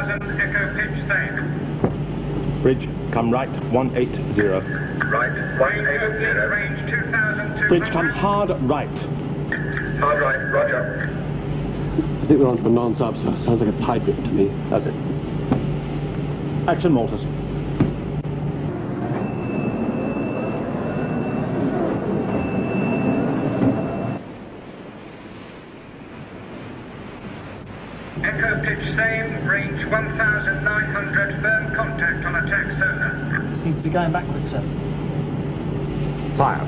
2000, echo pitch same. Bridge, come right, 180. Right, 180. Range 2000. Bridge, come hard right. Hard right, roger. I think we're onto a non-sub, sir. Sounds like a pipe rip to me. That's it. Action mortars. Echo pitch same, range 1900, firm contact on attack sonar. Seems to be going backwards, sir. Fire.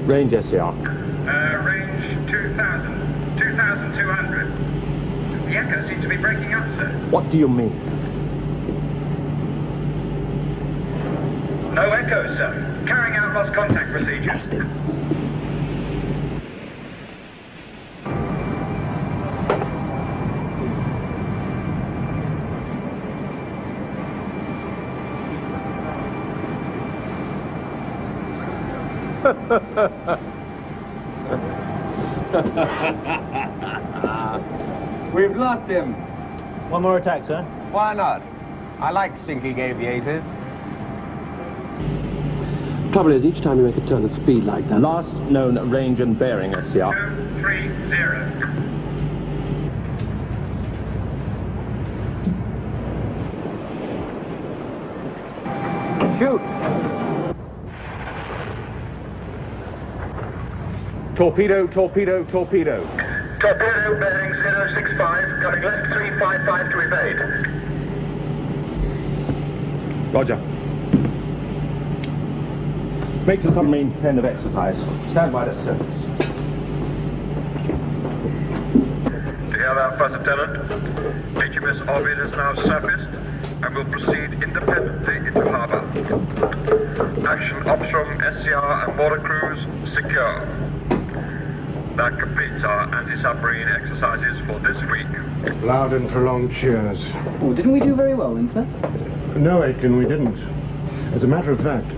Range SCR. Range 2000, 2200. The echo seems to be breaking up, sir. What do you mean? No echoes, sir. Carrying out lost contact procedure. Justin. We've lost him. One more attack, sir. Why not? I like stinking aviators. Trouble is, each time you make a turn at speed like that... Last known range and bearing SCR. 230. Shoot! Torpedo, torpedo, torpedo. Torpedo bearing 065, coming left 355 to evade. Roger. Make the submarine end of exercise. Stand by the surface. To hear that, First Lieutenant. HMS Orbit has now surfaced and will proceed independently into harbour. Action Opstrom, SCR and mortar crews secure. That completes our anti-submarine exercises for this week. Loud and prolonged cheers. Oh, didn't we do very well then, sir? No, Aitken, we didn't. As a matter of fact...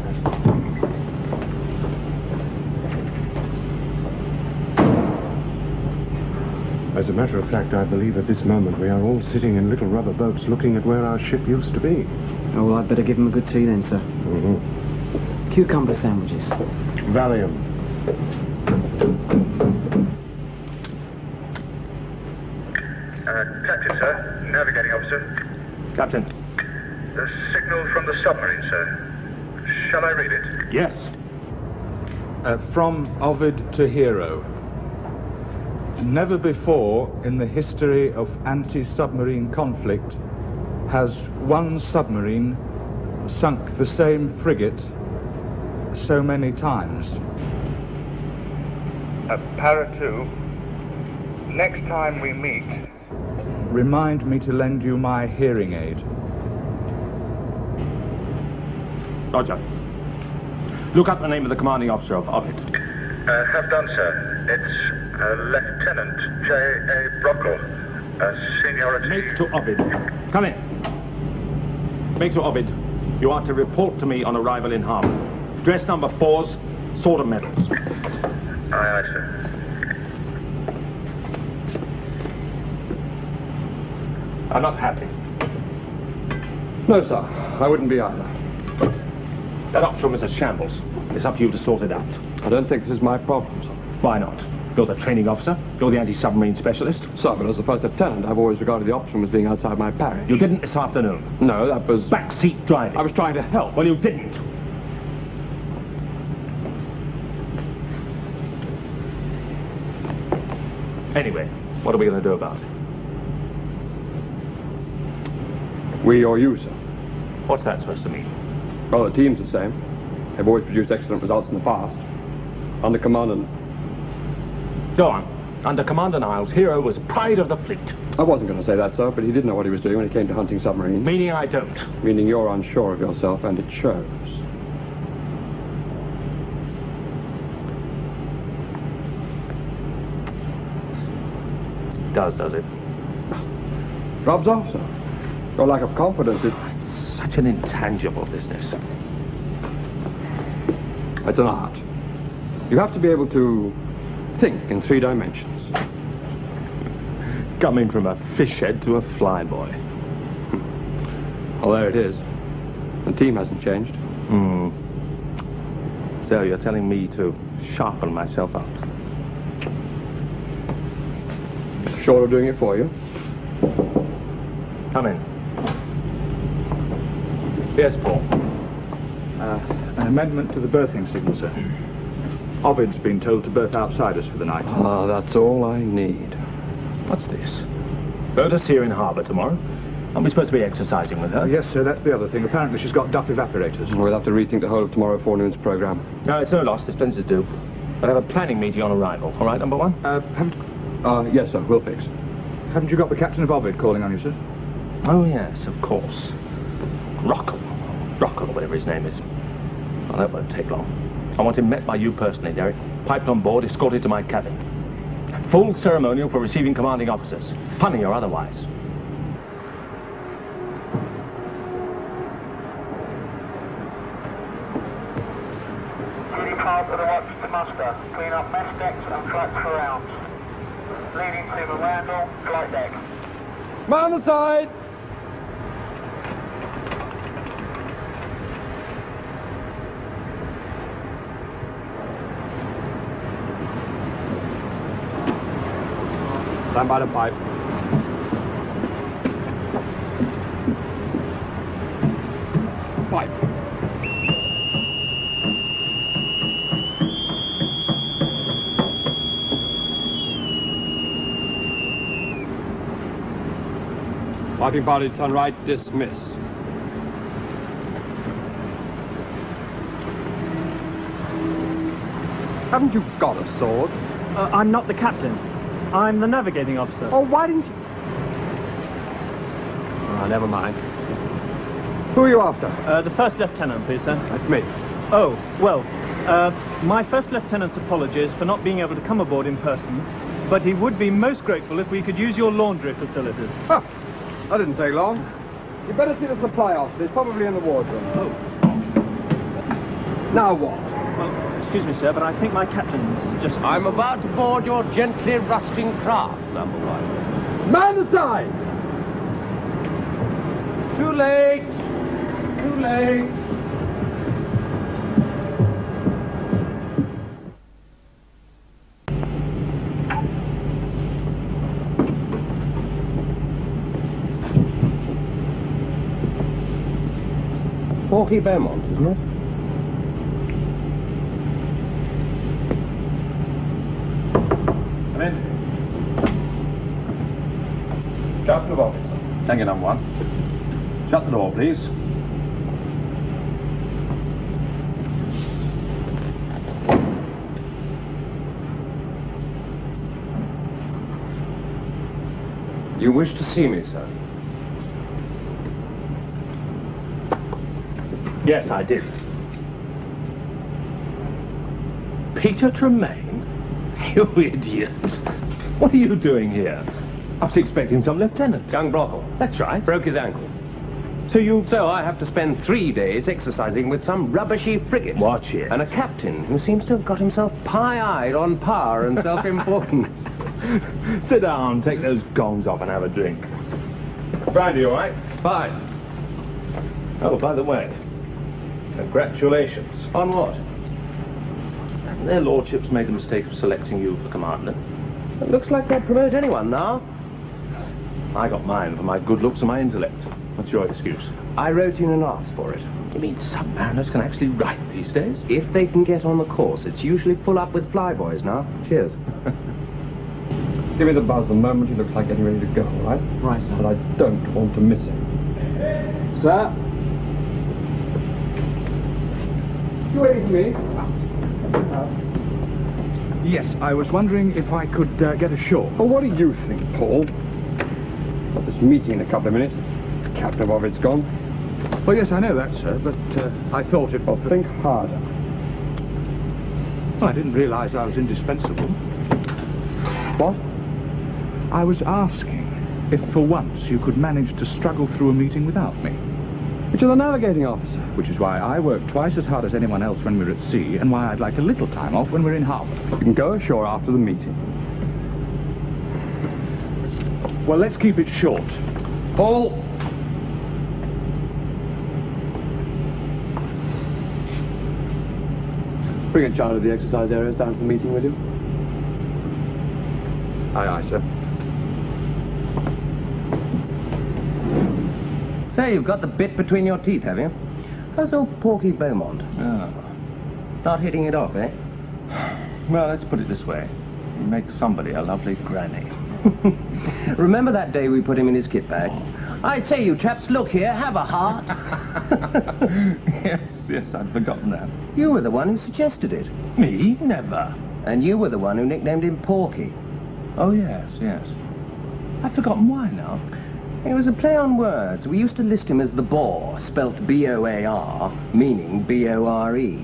As a matter of fact, I believe at this moment we are all sitting in little rubber boats looking at where our ship used to be. Oh, well, I'd better give him a good tea then, sir. Mm-hmm. Cucumber sandwiches. Valium. Captain, sir. Navigating officer. Captain. The signal from the submarine, sir. Shall I read it? Yes. From Ovid to Hero. Never before in the history of anti-submarine conflict has one submarine sunk the same frigate so many times. Para 2, next time we meet, remind me to lend you my hearing aid. Roger. Look up the name of the commanding officer of Ovid. Have done, sir. It's Lieutenant J.A. Brockle. Seniority... Make to Ovid. Come in. Make to Ovid. You are to report to me on arrival in harbour. Dress number 4's, sword and medals. Aye, aye, sir. I'm not happy. No, sir. I wouldn't be either. That option is a shambles. It's up to you to sort it out. I don't think this is my problem, sir. Why not? You're the training officer. You're the anti-submarine specialist. Sir, but as the first lieutenant, I've always regarded the option as being outside my parish. You didn't this afternoon. No, that was... Backseat driving. I was trying to help. Well, you didn't. Anyway, what are we going to do about it? We or you, sir. What's that supposed to mean? Well, the team's the same. They've always produced excellent results in the past. Under command and... Go on. Under Commander Niles, Hero was pride of the fleet. I wasn't going to say that, sir, but he did know what he was doing when he came to hunting submarines. Meaning I don't. Meaning you're unsure of yourself, and it shows. Does it? Rubs off, sir. Your lack of confidence is... It's such an intangible business. It's an art. You have to be able to think in 3 dimensions. Coming from a fish head to a flyboy. Well, there it is. The team hasn't changed. So you're telling me to sharpen myself up? Short of doing it for you. Come in. Yes, Paul. An amendment to the berthing signal, sir. Ovid's been told to berth outside us for the night. Ah, that's all I need. What's this? Berta's here in harbour tomorrow. Aren't we supposed to be exercising with her? Yes, sir, that's the other thing. Apparently she's got duff evaporators. We'll have to rethink the whole of tomorrow forenoon's programme. No, it's no loss. There's plenty to do. But I have a planning meeting on arrival. All right, number 1? Yes, sir, we'll fix. Haven't you got the captain of Ovid calling on you, sir? Oh, yes, of course. Rockle, whatever his name is. Well, that won't take long. I want him met by you personally, Derek. Piped on board, escorted to my cabin. Full ceremonial for receiving commanding officers. Funny or otherwise. Duty call for the watch to muster. Clean up mess decks and flats for rounds. Leading to Randall, flight deck. Man aside! Stand by the pipe. Pipe. Piping party, turn right, dismiss. Haven't you got a sword? I'm not the captain. I'm the navigating officer. Oh, why didn't you... Oh, never mind. Who are you after? The first lieutenant, please, sir. That's me. Oh, well, my first lieutenant's apologies for not being able to come aboard in person, but he would be most grateful if we could use your laundry facilities. Huh. That didn't take long. You better see the supply officer. It's probably in the wardroom. Oh. Now what? Well, excuse me, sir, but I think my captain's just... I'm about to board your gently rusting craft, number 1. Man aside! Too late! Too late! Porky Beaumont, isn't it? Come in. Captain of officer. Thank you, number 1. Shut the door, please. You wish to see me, sir? Yes, I did. Peter Tremaine? You idiot. What are you doing here? I was expecting some lieutenant. Young Brockle. That's right. Broke his ankle. So I have to spend 3 days exercising with some rubbishy frigate. Watch it. And a captain who seems to have got himself pie-eyed on power and self-importance. Sit down, take those gongs off and have a drink. Brandy, all right? Fine. Oh, by the way, congratulations. On what? Their lordships made the mistake of selecting you for commander. It looks like they'll promote anyone now. I got mine for my good looks and my intellect. What's your excuse? I wrote in and asked for it. You mean submariners can actually write these days? If they can get on the course, it's usually full up with flyboys now. Cheers. Give me the buzz the moment he looks like getting ready to go, all right? Right, sir. But I don't want to miss him. Sir? You waiting for me? Yes, I was wondering if I could get ashore. Well, what do you think, Paul? Got this meeting in a couple of minutes. The captain of Ovid's gone. Well, yes, I know that, sir, but I thought it... Well, think harder. Well, I didn't realise I was indispensable. What? I was asking If for once you could manage to struggle through a meeting without me. But you're the navigating officer. Which is why I work twice as hard as anyone else when we're at sea, and why I'd like a little time off when we're in harbour. You can go ashore after the meeting. Well, let's keep it short. Paul! Bring a chart of the exercise areas down to the meeting with you. Aye, aye, sir. So you've got the bit between your teeth, have you? How's old Porky Beaumont? Oh. Not hitting it off, eh? Well, let's put it this way. You make somebody a lovely granny. Remember that day we put him in his kit bag? I say, you chaps, look here, have a heart. Yes, I'd forgotten that. You were the one who suggested it. Me? Never. And you were the one who nicknamed him Porky. Oh, yes, yes. I've forgotten why now. It was a play on words. We used to list him as the Boar, spelt B-O-A-R, meaning B-O-R-E.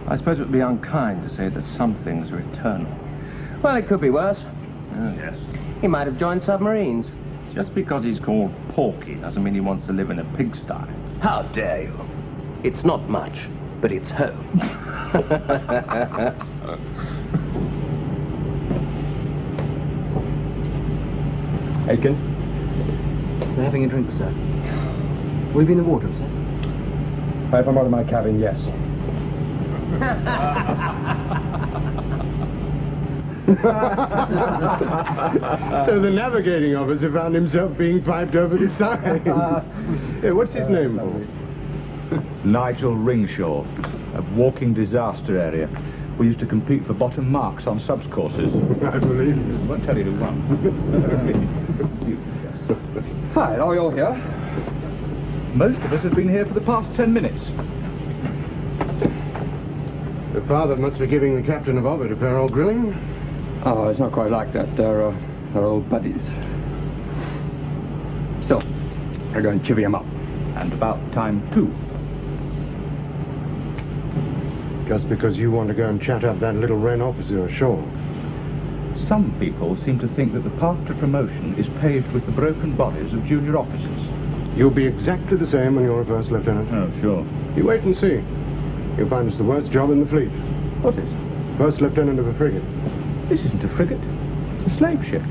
I suppose it would be unkind to say that some things are eternal. Well, it could be worse. Oh, yes. He might have joined submarines. Just because he's called Porky doesn't mean he wants to live in a pigsty. How dare you? It's not much, but it's home. Aiken? We're having a drink, sir. Will you be in the wardroom, sir? If I'm out of my cabin, yes. So the navigating officer found himself being piped over the side. What's his name, Paul? Nigel Ringshaw, a walking disaster area. We used to compete for bottom marks on subs courses. I believe it. Won't tell you who won. Hi, are you all here? Most of us have been here for the past 10 minutes. The father must be giving the captain of Ovid a fair old grilling. Oh, it's not quite like that. They're old buddies. Still, I'll go and chivvy him up. And about time, too. Just because you want to go and chat up that little Wren officer ashore. Some people seem to think that the path to promotion is paved with the broken bodies of junior officers. You'll be exactly the same when you're a first lieutenant. Oh, sure. You wait and see. You'll find it's the worst job in the fleet. What is? First lieutenant of a frigate. This isn't a frigate. It's a slave ship.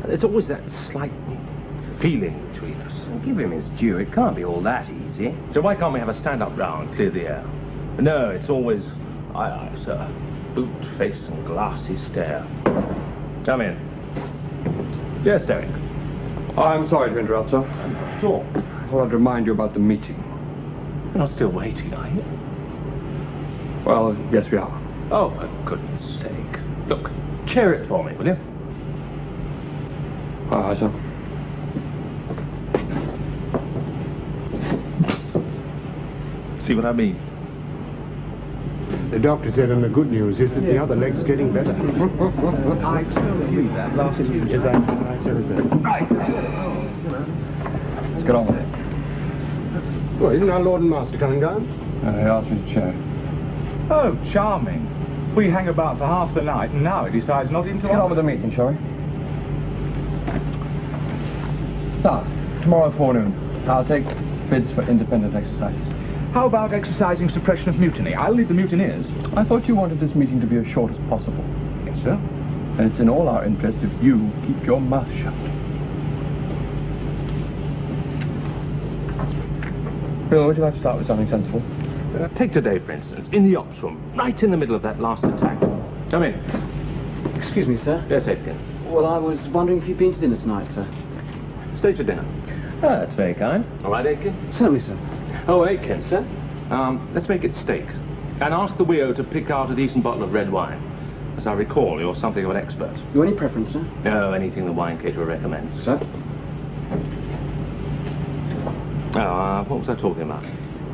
There's always that slight feeling between us. Give him his due. It can't be all that easy. So why can't we have a stand-up round, clear the air? No, it's always, aye, aye, sir. Boot, face, and glassy stare. Come in. Yes, Derek. I'm sorry to interrupt, sir. Not at all. I thought I'd remind you about the meeting. You're not still waiting, are you? Well, yes, we are. Oh, for goodness sake. Look, chair it for me, will you? Aye, sir. See what I mean? The doctor said, and the good news is that the other leg's getting better. I told you that last Tuesday. Yes, I tell you that. Right. Let's get on with it. Well, isn't our Lord and Master coming down? He asked me to chair. Oh, charming. We hang about for half the night, and now he decides not even to... Let's get on with the meeting, shall we? Now, tomorrow forenoon, I'll take bids for independent exercises. How about exercising suppression of mutiny? I'll leave the mutineers. I thought you wanted this meeting to be as short as possible. Yes, sir. And it's in all our interest if you keep your mouth shut. Bill, would you like to start with something sensible? Take today, for instance, in the ops room, right in the middle of that last attack. Come in. Excuse me, sir. Yes, Aitken. Well, I was wondering if you'd been to dinner tonight, sir. Stay to dinner. Oh, that's very kind. All right, Aitken? Certainly, sir. Oh, Aitken. Sir? Let's make it steak. And ask the WIO to pick out a decent bottle of red wine. As I recall, you're something of an expert. You any preference, sir? No, anything the wine caterer recommends. Sir? Oh, what was I talking about?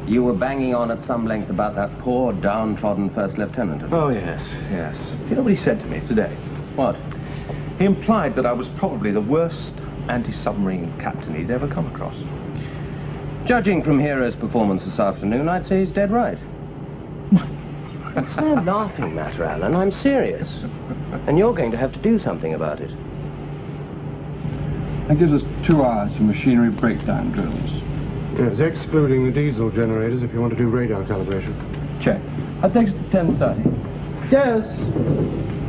You were banging on at some length about that poor, downtrodden first lieutenant. Oh, yes, yes. You know what he said to me today? What? He implied that I was probably the worst anti-submarine captain he'd ever come across. Judging from Hero's performance this afternoon, I'd say he's dead right. It's no laughing matter, Alan. I'm serious. And you're going to have to do something about it. That gives us 2 hours for machinery breakdown drills. Yes, excluding the diesel generators if you want to do radar calibration. Check. That takes us to 10:30. Yes.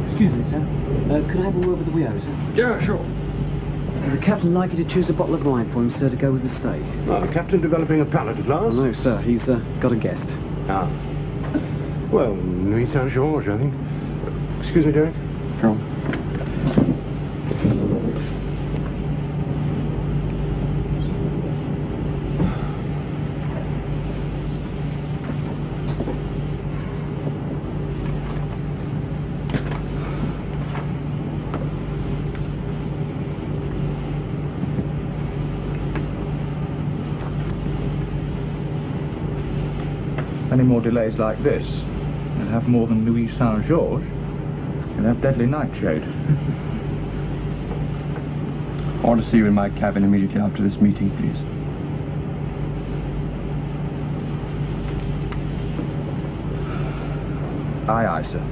Excuse me, sir. Could I have a word with the WIO, sir? Yeah, sure. The captain would like you to choose a bottle of wine for him, sir, to go with the steak. Ah, the captain developing a palate at last? No, sir. He's got a guest. Ah. Well, Nuit Saint-Georges, I think. Excuse me, Derek. Sure. Any more delays like this, you'll have more than Nuit Saint-Georges. You'll have deadly nightshade. I want to see you in my cabin immediately after this meeting, please. Aye, aye, sir.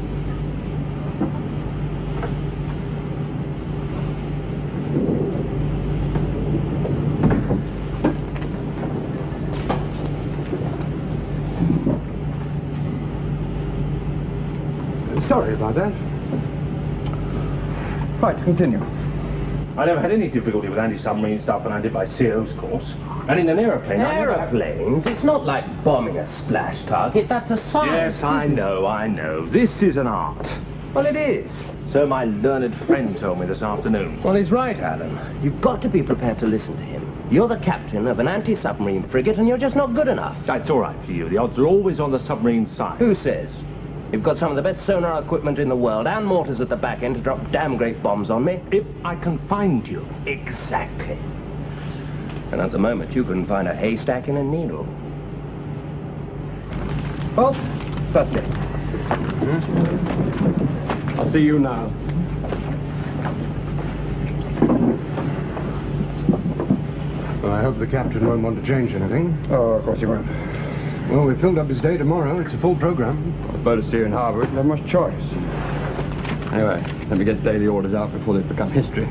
Sorry about that. Right, continue. I never had any difficulty with anti-submarine stuff when I did my CO's course. And in an aeroplane, Aeroplanes? It's not like bombing a splash target. That's a science. Yes, I know. This is an art. Well, it is. So my learned friend told me this afternoon. Well, he's right, Alan. You've got to be prepared to listen to him. You're the captain of an anti-submarine frigate, and you're just not good enough. It's all right for you. The odds are always on the submarine side. Who says? You've got some of the best sonar equipment in the world and mortars at the back end to drop damn great bombs on me. If I can find you. Exactly. And at the moment, you couldn't find a haystack in a needle. Well, that's it. I'll see you now. Well, I hope the captain won't want to change anything. Oh, of course you won't. Well, we've filled up his day tomorrow. It's a full program. The boat is here in harbour. We don't have much choice. Anyway, let me get daily orders out before they become history.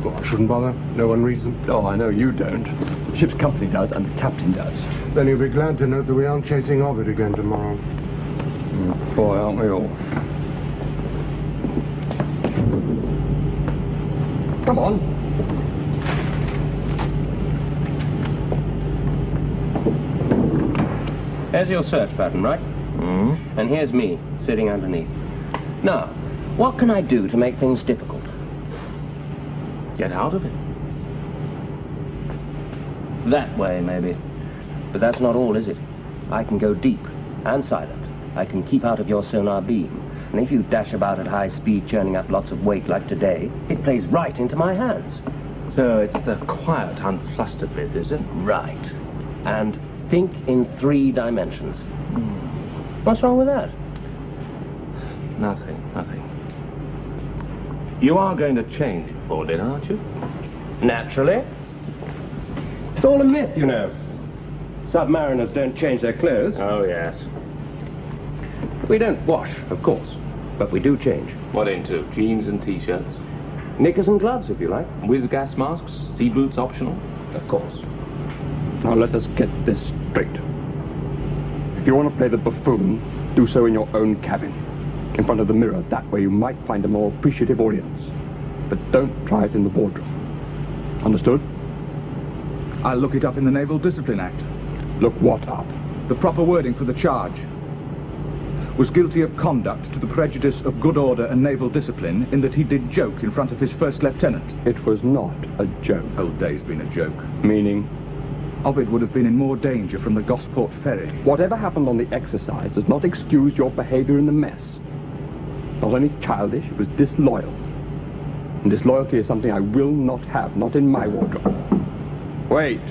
Well, I shouldn't bother. No one reads them. Oh, I know you don't. The ship's company does, and the captain does. Then you'll be glad to note that we aren't chasing Ovid again tomorrow. Boy, aren't we all. Come on. Here's your search pattern, right? Mm-hmm. And here's me, sitting underneath. Now, what can I do to make things difficult? Get out of it. That way, maybe. But that's not all, is it? I can go deep and silent. I can keep out of your sonar beam. And if you dash about at high speed, churning up lots of weight like today, it plays right into my hands. So it's the quiet, unflustered bit, is it? Right. And think in 3 dimensions. What's wrong with that? Nothing. You are going to change for dinner, aren't you? Naturally. It's all a myth, you know. Submariners don't change their clothes. Oh, yes. We don't wash, of course, but we do change. What into? Jeans and T-shirts? Knickers and gloves, if you like. With gas masks? Sea boots optional? Of course. Now let us get this straight. If you want to play the buffoon, do so in your own cabin. In front of the mirror. That way you might find a more appreciative audience. But don't try it in the boardroom. Understood? I'll look it up in the Naval Discipline Act. Look what up? The proper wording for the charge. Was guilty of conduct to the prejudice of good order and naval discipline in that he did joke in front of his first lieutenant. It was not a joke. Old day's been a joke. Meaning? Ovid would have been in more danger from the Gosport ferry. Whatever happened on the exercise does not excuse your behavior in the mess. Not only childish, it was disloyal. And disloyalty is something I will not have, not in my wardrobe. Wait.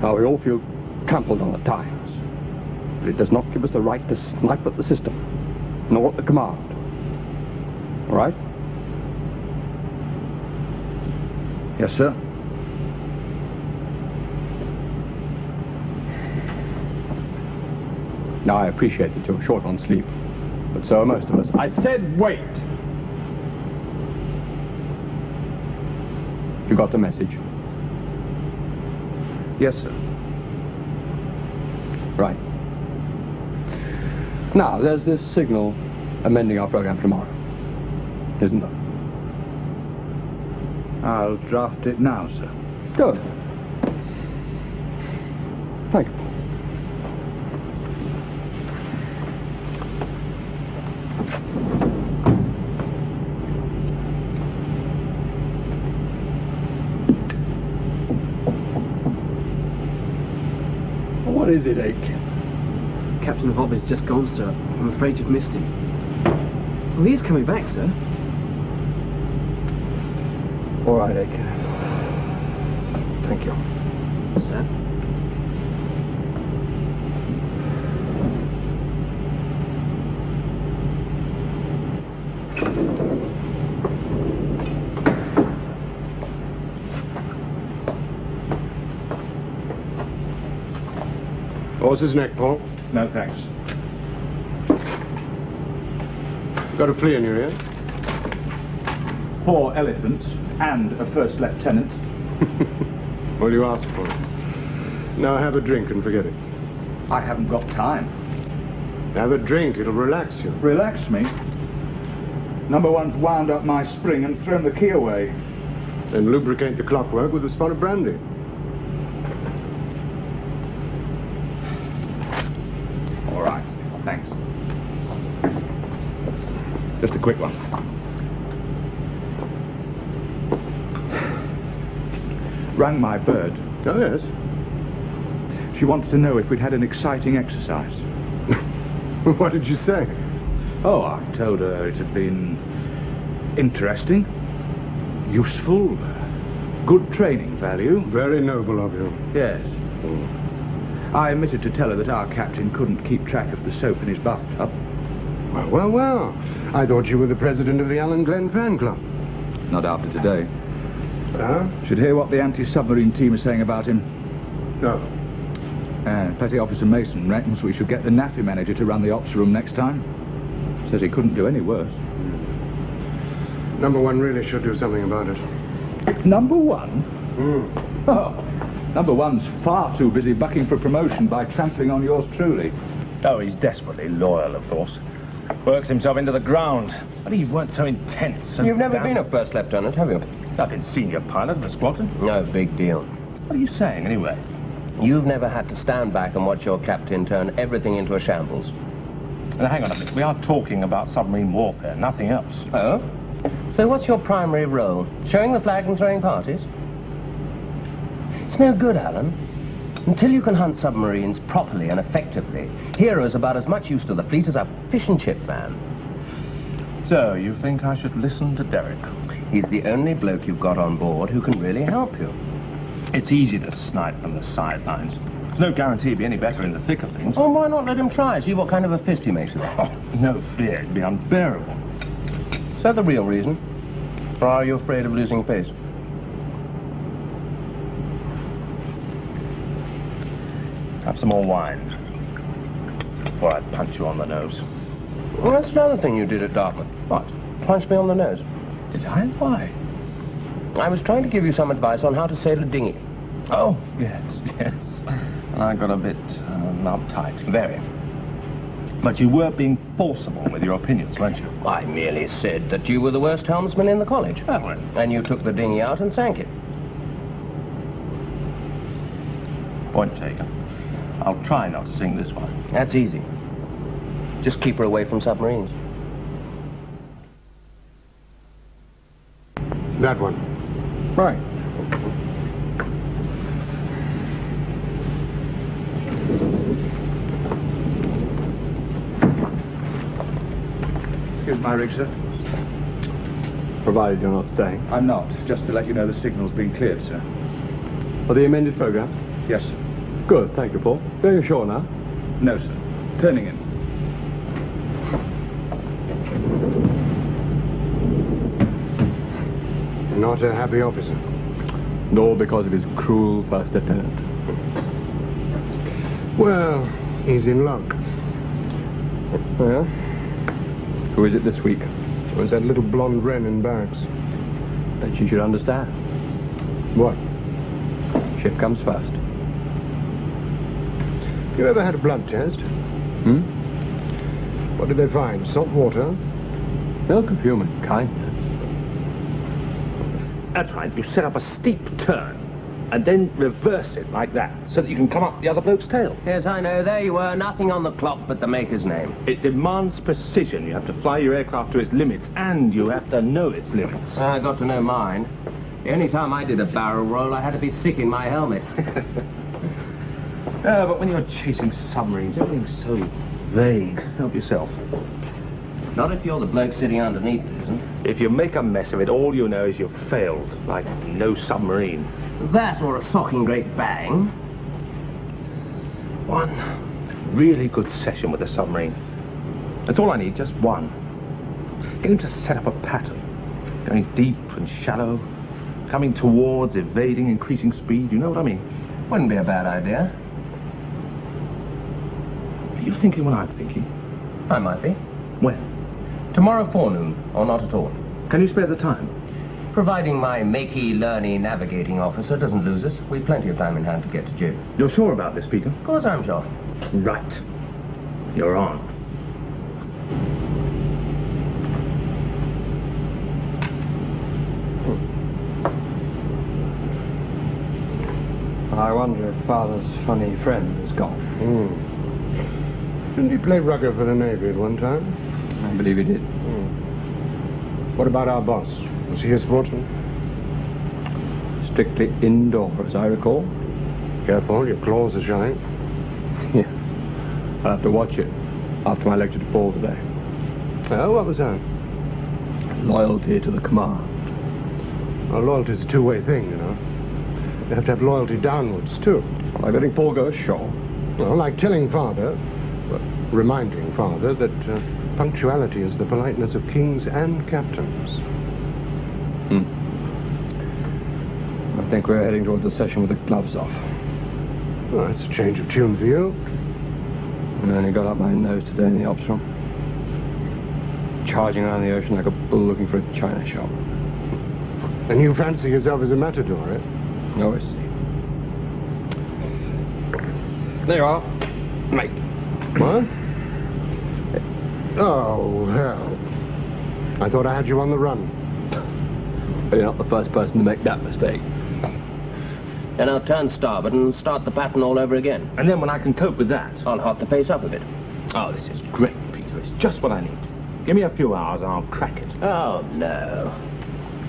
Now, we all feel trampled on at times. But it does not give us the right to snipe at the system, nor at the command. All right? Yes, sir. Now, I appreciate that you're short on sleep, but so are most of us. I said wait! You got the message? Yes, sir. Right. Now, there's this signal amending our program tomorrow, isn't there? I'll draft it now, sir. Good. Thank you. What is it, Aiken? Captain of Office just gone, sir. I'm afraid you've missed him. Oh, he's coming back, sir. All right, Aiken. Thank you. Sir? Horse's neck, Paul. No, thanks. Got a flea in your ear? 4 elephants and a first lieutenant. Well, you asked for it. Now have a drink and forget it. I haven't got time. Have a drink, it'll relax you. Relax me. Number 1's wound up my spring and thrown the key away. Then lubricate the clockwork with a spot of brandy. All right, thanks. Just a quick one. Rang my bird. Oh, yes? She wanted to know if we'd had an exciting exercise. What did you say? Oh, I told her it had been interesting, useful, good training value. Very noble of you. Yes. I omitted to tell her that our captain couldn't keep track of the soap in his bathtub. Well, well, well. I thought you were the president of the Alan Glen fan club. Not after today. Huh? Should hear what the anti-submarine team is saying about him. No. Petty Officer Mason reckons we should get the NAFI manager to run the ops room next time. Says he couldn't do any worse. Number 1 really should do something about it. Number 1? Oh, number 1's far too busy bucking for promotion by trampling on yours truly. Oh, he's desperately loyal, of course. Works himself into the ground. But he weren't so intense. You've never been a first lieutenant, have you? I've been senior pilot of a squadron. No big deal. What are you saying, anyway? You've never had to stand back and watch your captain turn everything into a shambles. Now, hang on a minute. We are talking about submarine warfare, nothing else. Oh? So what's your primary role? Showing the flag and throwing parties? It's no good, Alan. Until you can hunt submarines properly and effectively, Hero's about as much use to the fleet as a fish and chip van. So, you think I should listen to Derek? He's the only bloke you've got on board who can really help you. It's easy to snipe from the sidelines. There's no guarantee he'd be any better in the thick of things. Oh, why not let him try? See what kind of a fist he makes of it. Oh, no fear. It'd be unbearable. Is that the real reason? Or are you afraid of losing face? Have some more wine before I punch you on the nose. Well, that's another thing you did at Dartmouth. What? Punch me on the nose. Did I? Why? I was trying to give you some advice on how to sail a dinghy. Oh, yes, yes. And I got a bit uptight. Very. But you were being forcible with your opinions, weren't you? I merely said that you were the worst helmsman in the college. Oh, well. And you took the dinghy out and sank it. Point taken. I'll try not to sing this one. That's easy. Just keep her away from submarines. That one. Right. Excuse my rig, sir. Provided you're not staying. I'm not. Just to let you know the signal's been cleared, sir. For the amended program? Yes, sir. Good, thank you, Paul. Going ashore now? No, sir. Turning in. Not a happy officer. Nor because of his cruel first lieutenant. Well, he's in luck. Yeah? Who is it this week? It was that little blonde wren in barracks. Bet she should understand. What? Ship comes first. You ever had a blood test? Hmm? What did they find? Salt water? Milk of human kindness. That's right. You set up a steep turn and then reverse it like that so that you can come up the other bloke's tail. Yes, I know. There you were. Nothing on the clock but the maker's name. It demands precision. You have to fly your aircraft to its limits, and you have to know its limits. I got to know mine. The only time I did a barrel roll, I had to be sick in my helmet. But when you're chasing submarines, everything's so vague. Help yourself. Not if you're the bloke sitting underneath it, isn't it? If you make a mess of it, all you know is you've failed, like no submarine. That or a socking great bang. One really good session with a submarine. That's all I need, just one. Get him to set up a pattern. Going deep and shallow, coming towards, evading, increasing speed. You know what I mean? Wouldn't be a bad idea. Are you thinking what I'm thinking? I might be. When? Tomorrow forenoon, or not at all. Can you spare the time? Providing my makey-learny navigating officer doesn't lose us, we've plenty of time in hand to get to Jib. You're sure about this, Peter? Of course I'm sure. Right. You're on. I wonder if Father's funny friend is gone. Didn't he play rugger for the Navy at one time? I believe he did. What about our boss? Was he a sportsman? Strictly indoor, as I recall. Careful, your claws are showing. Yeah. I'll have to watch it after my lecture to Paul today. Oh, what was that? Loyalty to the command. Well, loyalty's a two-way thing, you know. You have to have loyalty downwards, too. Like letting Paul go ashore. Well, like telling Father, well, reminding Father that punctuality is the politeness of kings and captains. I think we're heading towards the session with the gloves off. Well, it's a change of tune for you. I only got up my nose today in the ops room. Charging around the ocean like a bull looking for a china shop. And you fancy yourself as a matador, eh? No, I see. There you are, mate. What? Oh, hell. I thought I had you on the run. You're not the first person to make that mistake. Then I'll turn starboard and start the pattern all over again. And then when I can cope with that... I'll hot the pace up a bit. Oh, this is great, Peter. It's just what I need. Give me a few hours and I'll crack it. Oh, no.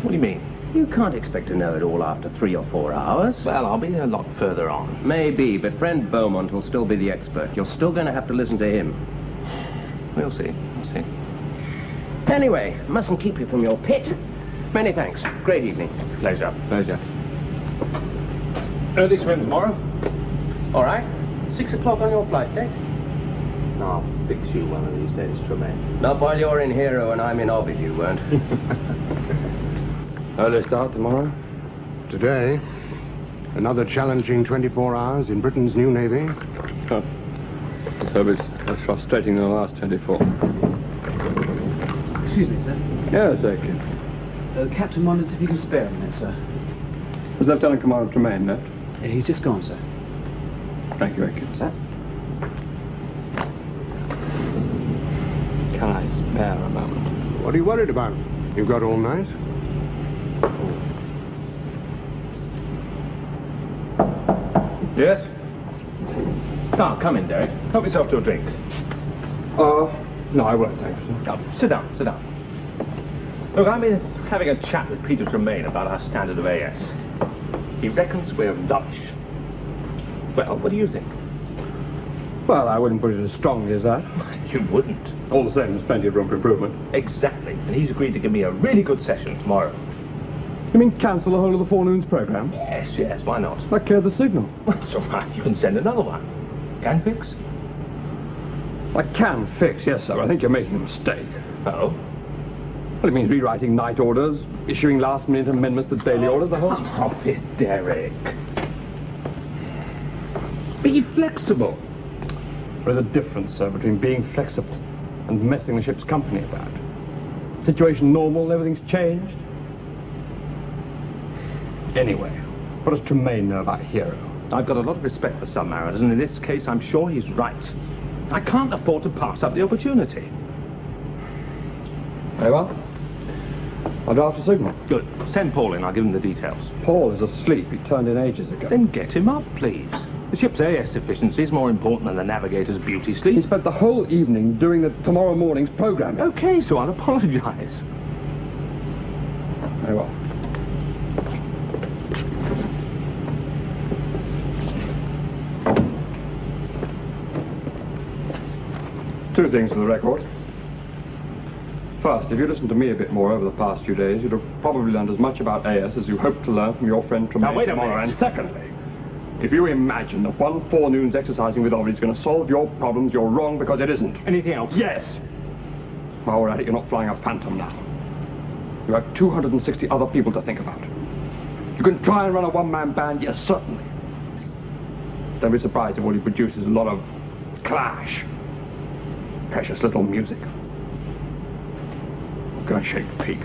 What do you mean? You can't expect to know it all after 3 or 4 hours. Well, I'll be a lot further on. Maybe, but friend Beaumont will still be the expert. You're still going to have to listen to him. We'll see. We'll see. Anyway, mustn't keep you from your pit. Many thanks. Great evening. Pleasure. Pleasure. Early swim tomorrow? All right. 6 o'clock on your flight date. I'll fix you one of these days, Tremaine. Not while you're in Hero and I'm in Ovid, you won't. Early start tomorrow? Today, another challenging 24 hours in Britain's new Navy. Huh. So it's less frustrating than the last 24. Excuse me, sir. Yes, okay. The captain wonders if you can spare a minute, sir. Has Lieutenant Commander Tremaine left? Yeah, he's just gone, sir. Thank you, Aiken. Sir? Can I spare a moment? What are you worried about? You've got all night. Yes? Oh, come in, Derek. Help yourself to a drink. No, I won't, thank you, sir. Oh, sit down, sit down. Look, I've been having a chat with Peter Tremaine about our standard of AS. He reckons we're rubbish. Well, what do you think? Well, I wouldn't put it as strongly as that. You wouldn't. All the same, there's plenty of room for improvement. Exactly. And he's agreed to give me a really good session tomorrow. You mean cancel the whole of the forenoon's programme? Yes, yes, why not? I cleared the signal. That's all right. You can send another one. Can fix? I can fix, yes, sir. I think you're making a mistake. Oh? Well, it means rewriting night orders, issuing last-minute amendments to daily orders, the whole... Come off it, Derek. Be flexible. There's a difference, sir, between being flexible and messing the ship's company about. Situation normal, everything's changed. Anyway, What does Tremaine know about Hero? I've got a lot of respect for submariners, and in this case, I'm sure he's right. I can't afford to pass up the opportunity. Very well. I'll draft a signal. Good. Send Paul in. I'll give him the details. Paul is asleep. He turned in ages ago. Then get him up, please. The ship's AS efficiency is more important than the navigator's beauty sleep. He spent the whole evening doing the tomorrow morning's programming. Okay, so I'll apologize. Very well. Two things for the record. First, if you listened to me a bit more over the past few days, you'd have probably learned as much about AS as you hoped to learn from your friend Tremaine. Now, wait a tomorrow. minute. And secondly, if you imagine that one forenoon's exercising with Ovid is going to solve your problems, you're wrong because it isn't. Anything else? Yes. While we're at it, you're not flying a Phantom now. You have 260 other people to think about. You can try and run a one-man band, yes, certainly. Don't be surprised if all you produce is a lot of clash. Precious little music. Gonna shake the peak.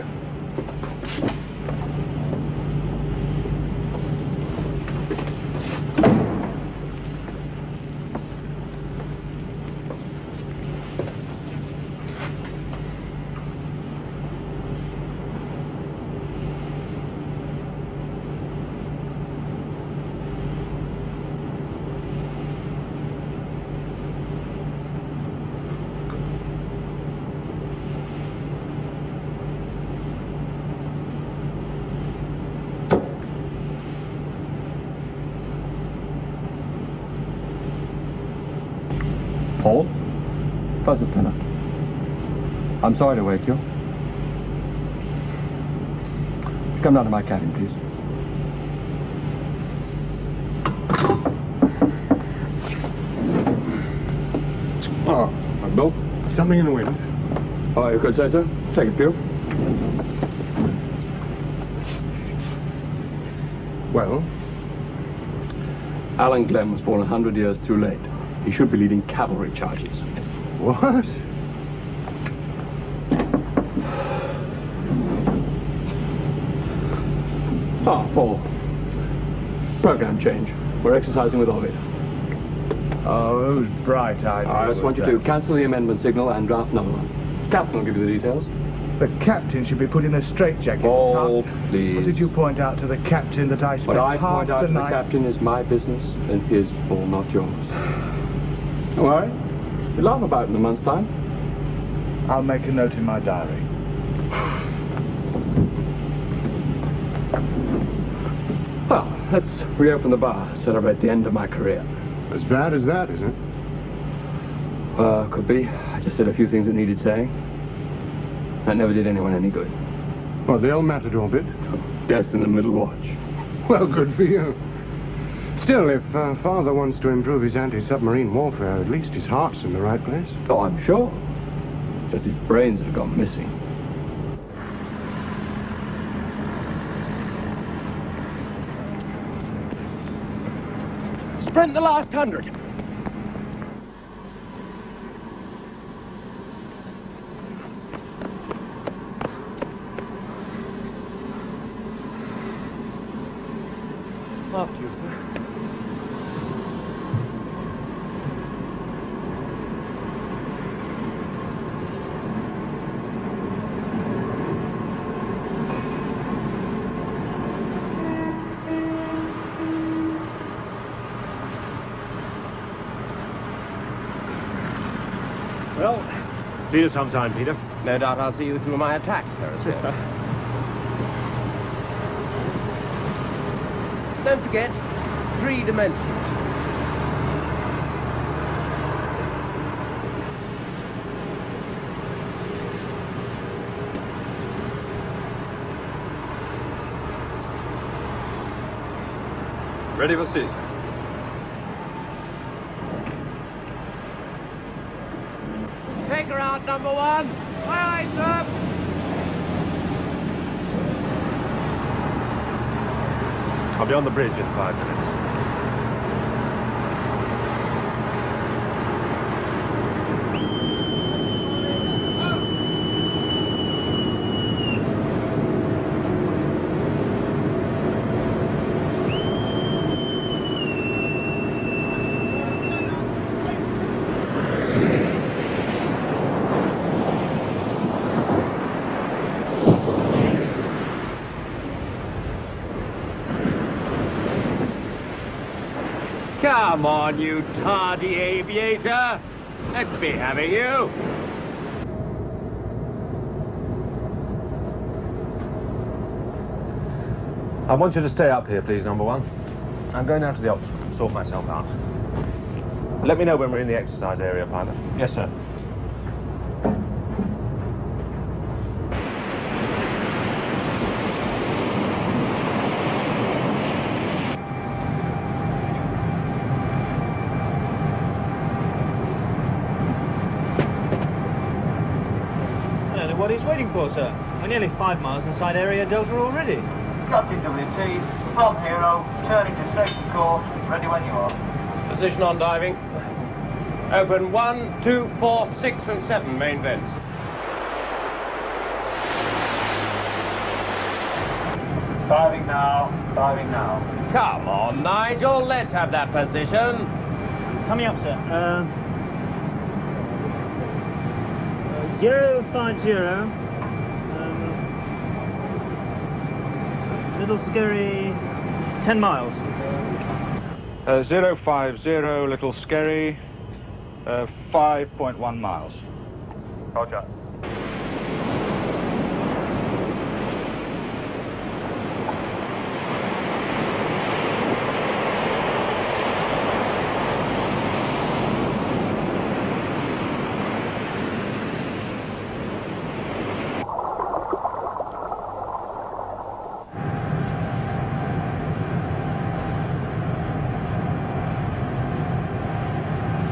Paul? First Lieutenant. I'm sorry to wake you. Come down to my cabin, please. Oh, hi, Bill. Something in the wind. Oh, you could say so. Take it, Pew. Well, Alan Glenn was born 100 years too late. He should be leading cavalry charges. what? Ah, Paul. Program change. We're exercising with Ovid. Oh, whose bright idea I just want you to cancel the amendment signal and draft another one. Captain will give you the details. The captain should be put in a straitjacket. Paul, Or please. did you point out to the captain that I spent What I half point out the to the night... captain is my business and his, Paul, not yours. Don't worry. You'll laugh about it in a month's time. I'll make a note in my diary. Well, let's reopen the bar, celebrate the end of my career. As bad as that, is it? Could be. I just said a few things that needed saying. That never did anyone any good. Well, they'll matter to a bit. Death in the middle watch. Well, good for you. Still, if Father wants to improve his anti-submarine warfare, at least his heart's in the right place. Oh, I'm sure. Just his brains have gone missing. Sprint the last 100. After you, sir. Well, see you sometime, Peter. No doubt I'll see you through my attack, Periscope. Don't forget, 3 dimensions. Ready for season. Take her out, number 1. Aye, aye, sir. I'll be on the bridge in 5 minutes. Come on, you tardy aviator. Let's be having you. I want you to stay up here, please, number one. I'm going down to the ops room to sort myself out. Let me know when we're in the exercise area, pilot. Yes, sir. I don't know what he's waiting for, sir. We're nearly 5 miles inside area Delta already. Captain WT, from Hero, turning to safety course, ready when you are. Position on diving. Open 1, 2, 4, 6, and 7 main vents. Diving now, diving now. Come on, Nigel, let's have that position. Coming up, sir. 050. Little scary 10 miles. 050, Little Scary, 5.1 miles. Roger.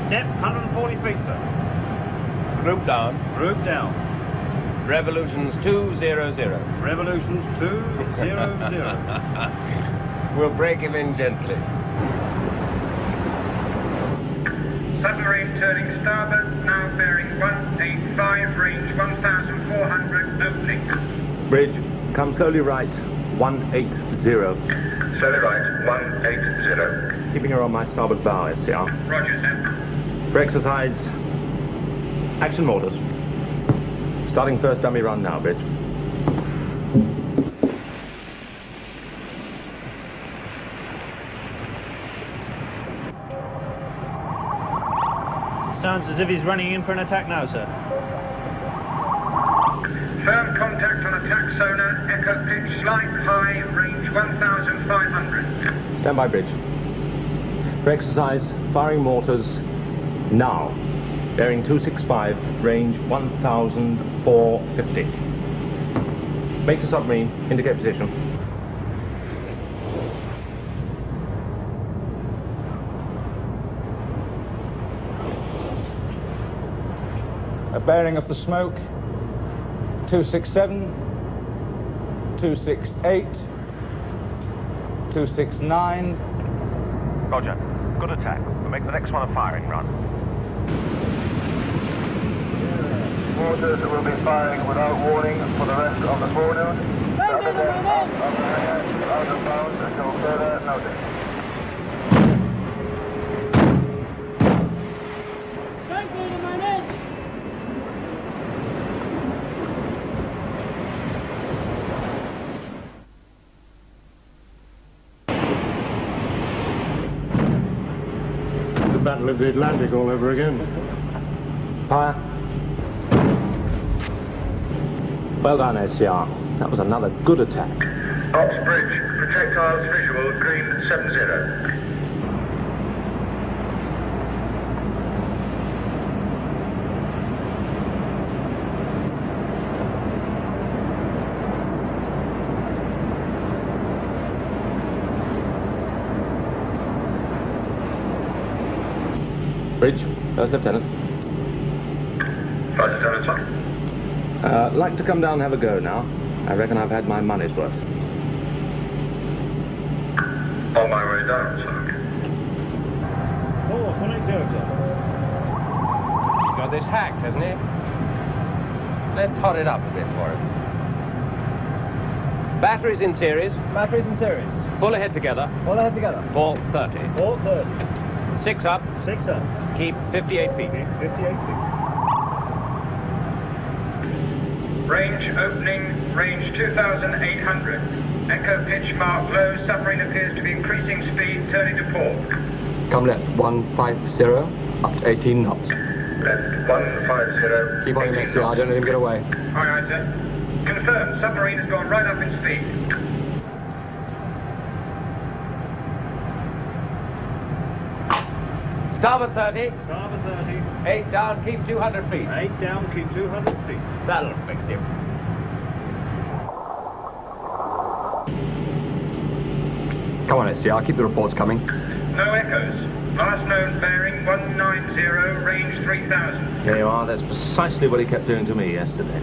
Depth 140 feet, sir. Group down. Group down. Revolutions 200. Revolutions 200. We'll break him in gently. Submarine turning starboard, now bearing 185, range 1,400, opening. Bridge, come slowly right, 180. Slowly right, 180. Keeping her on my starboard bow, SCR. Roger, sir. For exercise, action motors. Starting first dummy run now, Bridge. Sounds as if he's running in for an attack now, sir. Firm contact on attack sonar, echo pitch, slight high, range 1,500. Stand by, Bridge. For exercise, firing mortars now. Bearing 265, range 1,450. Make the submarine, indicate position. A bearing of the smoke, 267, 268, 269. Roger. Good attack. We'll make the next one a firing run. Mortars will be firing without warning for the rest of the forenoon. Out of bounds until further notice. The Battle of the Atlantic all over again. Fire. Well done, SCR. That was another good attack. Ops bridge, projectiles visual, green 70. Bridge, First Lieutenant. First Lieutenant, sir. Like to come down and have a go now. I reckon I've had my money's worth. On my way down, sir. Course 180, sir. He's got this hacked, hasn't he? Let's hot it up a bit for him. Batteries in series. Batteries in series. Full ahead together. All ahead together. Port 30. Port 30. 6 up. 6 up. Keep 58 feet. 58 feet. Range opening, range 2,800. Echo pitch mark low, submarine appears to be increasing speed, turning to port. Come left, 150, up to 18 knots. Left 150. Keep on him, SCR, don't let him get away. Aye, aye, sir. Confirmed, submarine has gone right up in speed. Starboard 30. Starboard 30. 8 down, keep 200 feet. 8 down, keep 200 feet. That'll fix him. Come on, SCR, keep the reports coming. No echoes. Last known bearing 190, range 3000. There you are. That's precisely what he kept doing to me yesterday.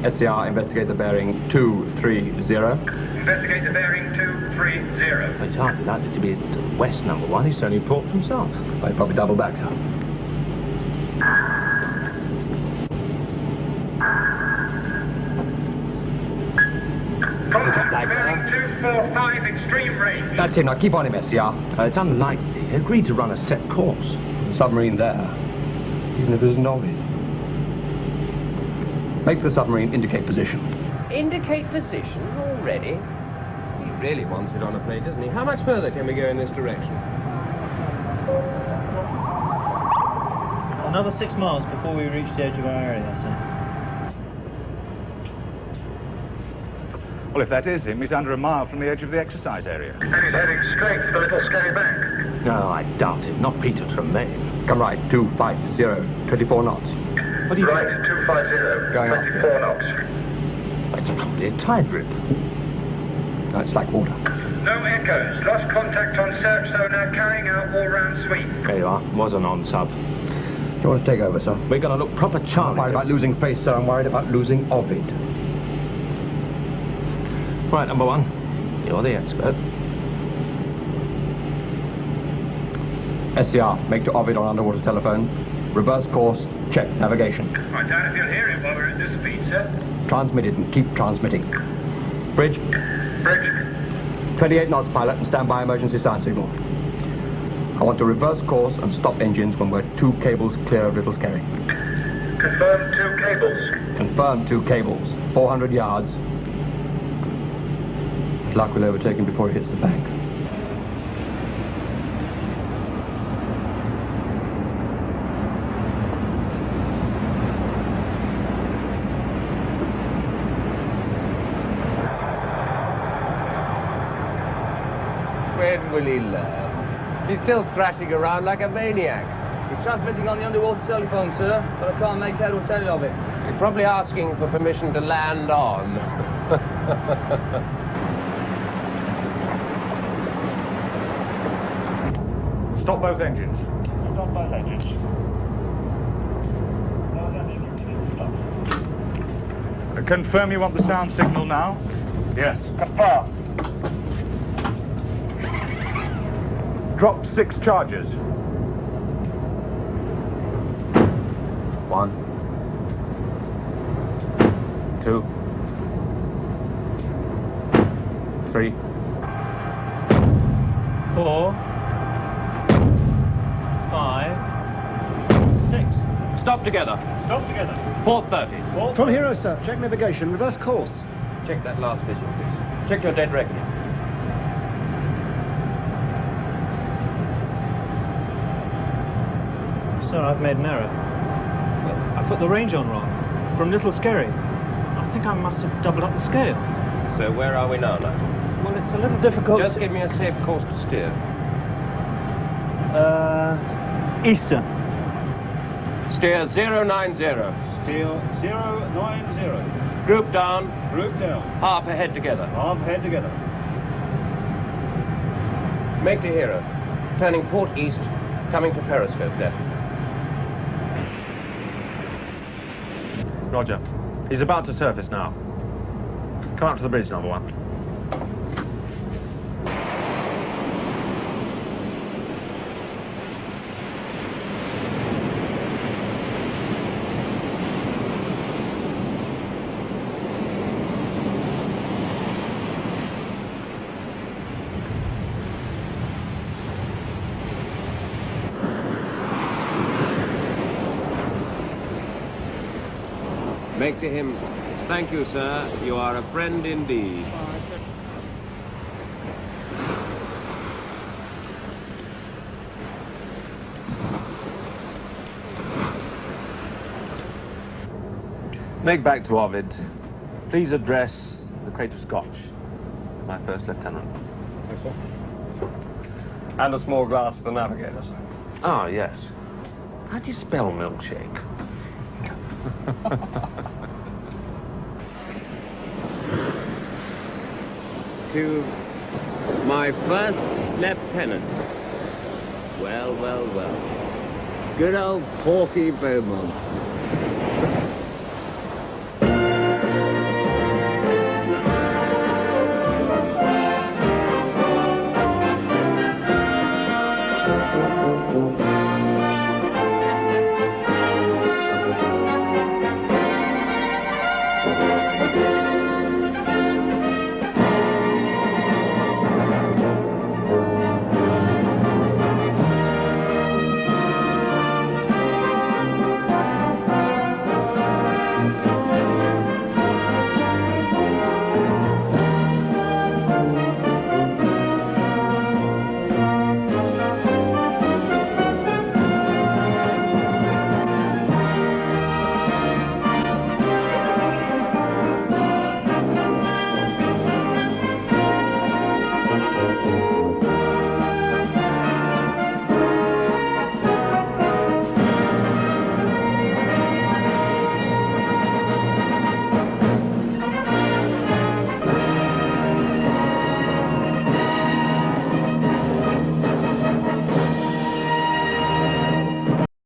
SCR, investigate the bearing 230. Investigate the bearing 230. It's hardly likely to be to the west, number one. He's only port for himself. Well, he probably double back, sir. Contact bearing 245, extreme range. That's him, now keep on him, SCR. It's unlikely. He agreed to run a set course. Submarine there, even if it isn't Ollie. Make the submarine indicate position. Indicate position already? He really wants it on a plate, doesn't he? How much further can we go in this direction? Another 6 miles before we reach the edge of our area, sir. Well, if that is him, he's under a mile from the edge of the exercise area. And he's heading straight for the little scary bank. No, I doubt it. Not Peter Tremaine. Come right, 250, 24 knots. What do you Right, 250, Going up. 24 knots. It's probably a tide rip. No, it's like water. No echoes. Lost contact on search sonar, carrying out all-round sweep. There you are. Was a non-sub. You want to take over, sir? We're going to look proper I'm charming. worried about losing face, sir. I'm worried about losing Ovid. Right, number one. You're the expert. SCR, make to Ovid on underwater telephone. Reverse course, check navigation. I doubt if you'll hear it while we're at this speed, sir. Transmit it and keep transmitting. Bridge, Bridge. 28 knots, pilot, and stand by emergency sign signal. I want to reverse course and stop engines when we're 2 cables clear of Little Scary. Confirmed 2 cables. Confirmed 2 cables, 400 yards. Good luck we'll overtake him before he hits the bank. When will he learn? He's still thrashing around like a maniac. He's transmitting on the underwater telephone, sir, but I can't make head or tail of it. You're probably asking for permission to land on. Stop both engines. Stop both engines. Confirm you want the sound signal now? Yes. Confirmed. Drop 6 charges. 1, 2, 3. 4, 5, 6. Stop together. Stop together. Port 30. From Hero, sir. Check navigation. Reverse course. Check that last visual, please. Check your dead reckoning. Sir, I've made an error. I put the range on wrong. From Little Scary. I think I must have doubled up the scale. So where are we now, Nigel? Well, it's a little difficult. Just give me a safe course to steer. Eastern. Steer 090. Steel 090. Group down. Group down. Half ahead together. Half head together. Make to Hero. Turning port east, coming to periscope depth. Roger. He's about to surface now. Come up to the bridge, number one. Make to him, thank you, sir. You are a friend indeed. Make back to Ovid. Please address the crate of scotch to my first lieutenant. Yes, sir. And a small glass for the navigator, sir. Ah, yes. How do you spell milkshake? To my first lieutenant. Well, well, well. Good old Porky Beaumont.